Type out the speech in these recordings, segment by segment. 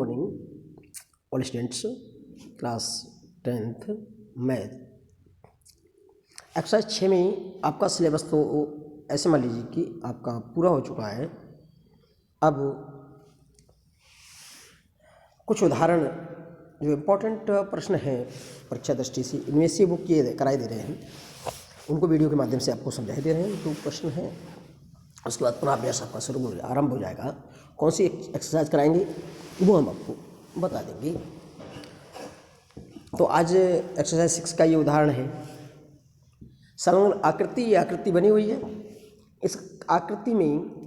Morning all students, class 10th math exercise 6 में आपका syllabus तो ऐसे मान लीजिए कि आपका पूरा हो चुका है। अब कुछ उदाहरण जो इम्पोर्टेंट प्रश्न हैं परीक्षा दृष्टि से इनमें से वो किए कराए दे रहे हैं, उनको वीडियो के माध्यम से आपको समझाई दे रहे हैं। जो प्रश्न है उसके बाद पुनः अभ्यास आपका शुरू आरंभ हो जाएगा। कौन सी एक्सरसाइज कराएंगे वो हम आपको बता देंगे। तो आज एक्सरसाइज 6 का ये उदाहरण है। समग्र आकृति बनी हुई है। इस आकृति में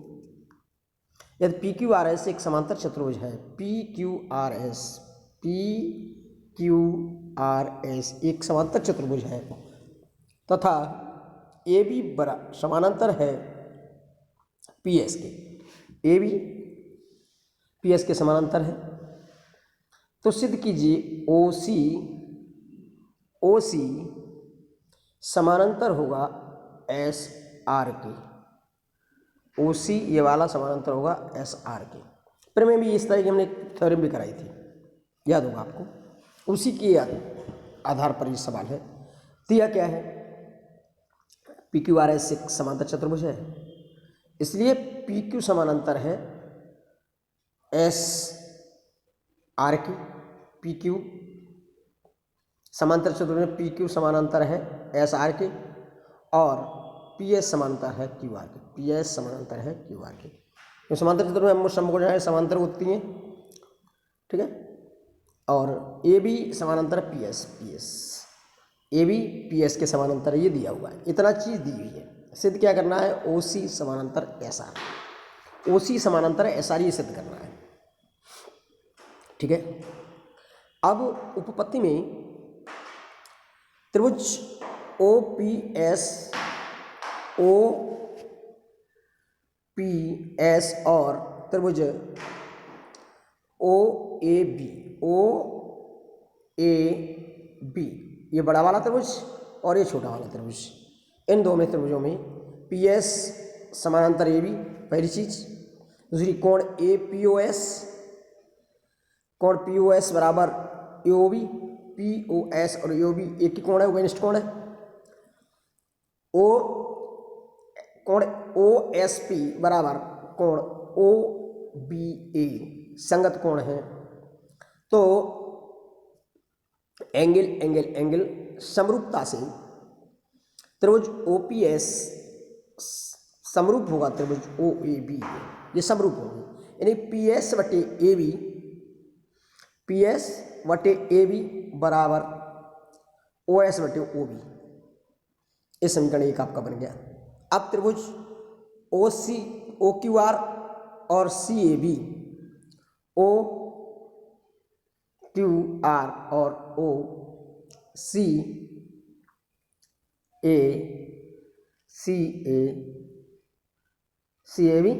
यदि पी क्यू आर एस एक समांतर चतुर्भुज है, पी क्यू आर एस एक समांतर चतुर्भुज है तथा ए बी बड़ा समानांतर है पी एस के, ए बी पी एस के समानांतर है, तो सिद्ध कीजिए ओ सी समानांतर होगा एस आर के। ओ सी ये वाला समानांतर होगा एस आर के। प्रमेय भी इस तरह की हमने थ्योरम भी कराई थी, याद होगा आपको। उसी के आधार पर ये सवाल है। दिया क्या है, पी क्यू आर एस एक समांतर चतुर्भुज है, इसलिए पी क्यू समानांतर है एस आर की। पी क्यू समांतर चतुर्भुज में पी क्यू समानांतर है एस आर के और पी एस समांतर है क्यू आर के। पी एस समानांतर है क्यू आर के। तो समांतर चतुर्भुज में समकोण है समांतर होती हैं, ठीक है। और ए बी समानांतर P S A B P S के समानांतर ये दिया हुआ है। इतना चीज़ दी हुई है। सिद्ध क्या करना है, ओ सी समानांतर एस आर। ओ सी समानांतर एस आर ये सिद्ध करना है, ठीक है। अब उपपत्ति में त्रिभुज ओ पी एस और त्रिभुज ओ ए बी ये बड़ा वाला त्रिभुज और ये छोटा वाला त्रिभुज, इन दो में त्रिभुजों में पी एस समानांतर ए बी पहली चीज। दूसरी कोण ए पी ओ एस बराबर A O B. P O S और ए ओ बी एक ही कोण है, उभयनिष्ठ कोण है। कोण ओ एस पी बराबर कोण ओ बी ए संगत कोण है। तो एंगल समरूपता से त्रिभुज ओ पी एस समरूप होगा त्रिभुज ओ ए बी, ये समरूप होगी। यानी पी एस बटे ए बी बराबर ओ एस बटे ओ बी। इस समीकरण एक आपका बन गया। अब त्रिभुज ओ क्यू आर और C A B, O Q R और ओ सी ए बी,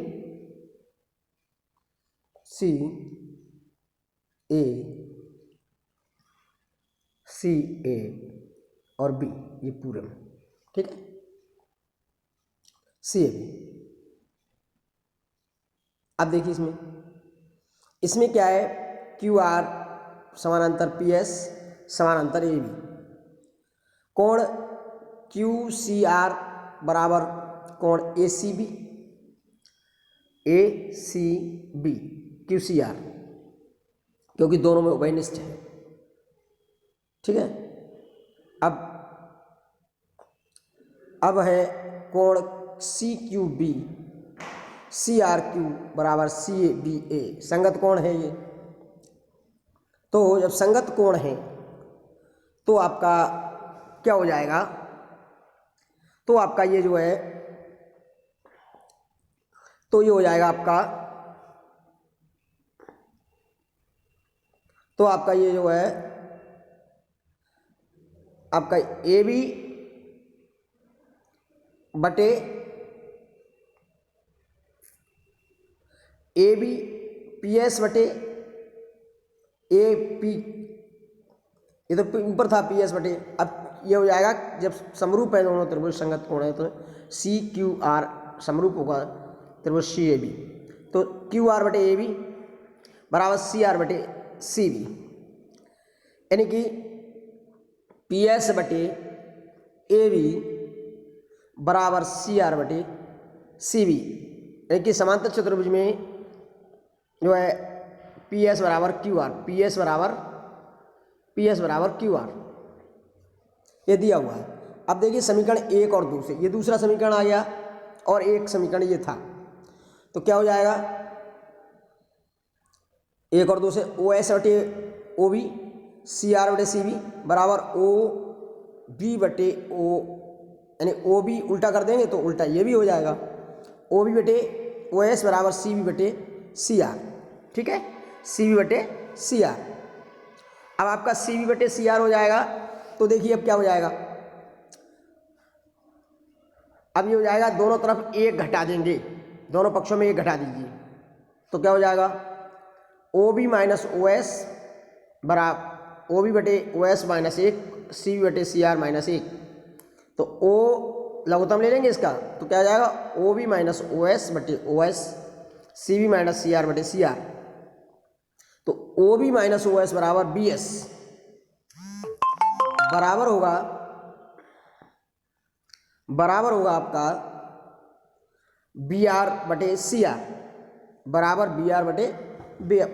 सी ए और बी ये पूरे में, ठीक है। C A B. अब देखिए इसमें क्या है, क्यू आर समानांतर पी एस समानांतर ए बी। कोण क्यू सी आर बराबर कोण A C B Q C R, क्योंकि दोनों में उभयनिष्ठ है, ठीक है। अब है कोण C Q B C R Q बराबर सी बी ए, संगत कोण है ये। तो जब संगत कोण है तो आपका क्या हो जाएगा, तो आपका ये जो है, तो ये हो जाएगा आपका, तो आपका ये जो है आपका ए बी बटे ए बी पी एस बटे ए पी, ये तो ऊपर था पी एस बटे, अब ये हो जाएगा जब समरूप है दोनों त्रिभुज संगत कोण है तो सी क्यू आर समरूप होगा त्रिभुज सी ए बी। तो क्यू आर बटे ए बी बराबर सी आर बटे सी बी, यानी कि पी एस बटे ए बी बराबर सी आर बटे सी बी, यानी कि समांतर चतुर्भुज में जो है पी एस बराबर क्यू आर, पी एस बराबर क्यू आर, ये दिया हुआ है। अब देखिए समीकरण 1 और 2 से, ये दूसरा समीकरण आ गया और एक समीकरण ये था, तो क्या हो जाएगा 1 और 2 से ओ एस बटे ओ बी सी आर बटे सी बी बराबर ओ बी बटे ओ, यानी ओ बी उल्टा कर देंगे तो उल्टा ये भी हो जाएगा, ओ बी बटे ओ एस बराबर सी बी बटे सी आर, ठीक है, सी बी बटे सी आर। अब आपका सी बी बटे सी आर हो जाएगा, तो देखिए अब क्या हो जाएगा, अब ये हो जाएगा दोनों तरफ एक घटा देंगे, दोनों पक्षों में एक घटा दीजिए, तो क्या हो जाएगा O B minus O S बराबर ओ बी बटे O S minus 1 C B बटे सी आर माइनस 1, तो ओ लघुत्तम ले लेंगे इसका, तो क्या हो जाएगा O B minus O S बटे O S C B minus C R बटे सी आर, तो O B minus O S बराबर बी एस बराबर होगा आपका बी आर बटे सी आर, बराबर बी आर बटे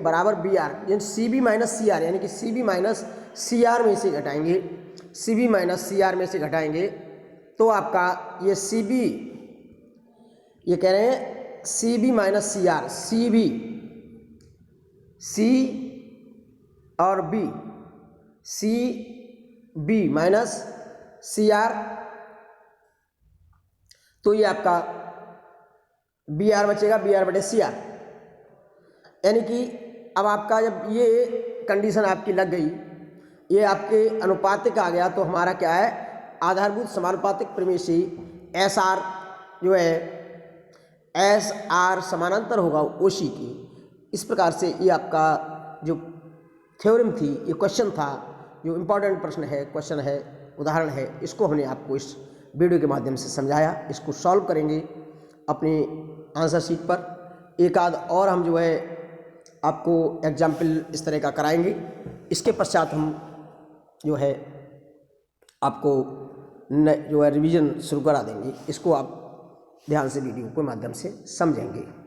बराबर बी आर, यानी C B minus C R, यानी कि C B minus C R में से घटाएंगे, C B minus C R में से घटाएंगे तो आपका ये सी बी, ये कह रहे हैं C B minus C R, C B C और B, C B minus C R, तो ये आपका बी आर बचेगा बी आर बटे सी आर, यानी कि अब आपका जब ये कंडीशन आपकी लग गई, ये आपके अनुपातिक आ गया, तो हमारा क्या है आधारभूत समानुपातिक प्रमेय से एस आर जो है एस आर समानांतर होगा ओसी की। इस प्रकार से ये आपका जो थ्योरम थी, ये क्वेश्चन था, जो इम्पोर्टेंट प्रश्न है, क्वेश्चन है, उदाहरण है, इसको हमने आपको इस वीडियो के माध्यम से समझाया। इसको सॉल्व करेंगे अपनी आंसर शीट पर, एक आध और हम जो है आपको एग्जाम्पल इस तरह का कराएंगे। इसके पश्चात हम जो है आपको जो है रिवीजन शुरू करा देंगे। इसको आप ध्यान से वीडियो के माध्यम से समझेंगे।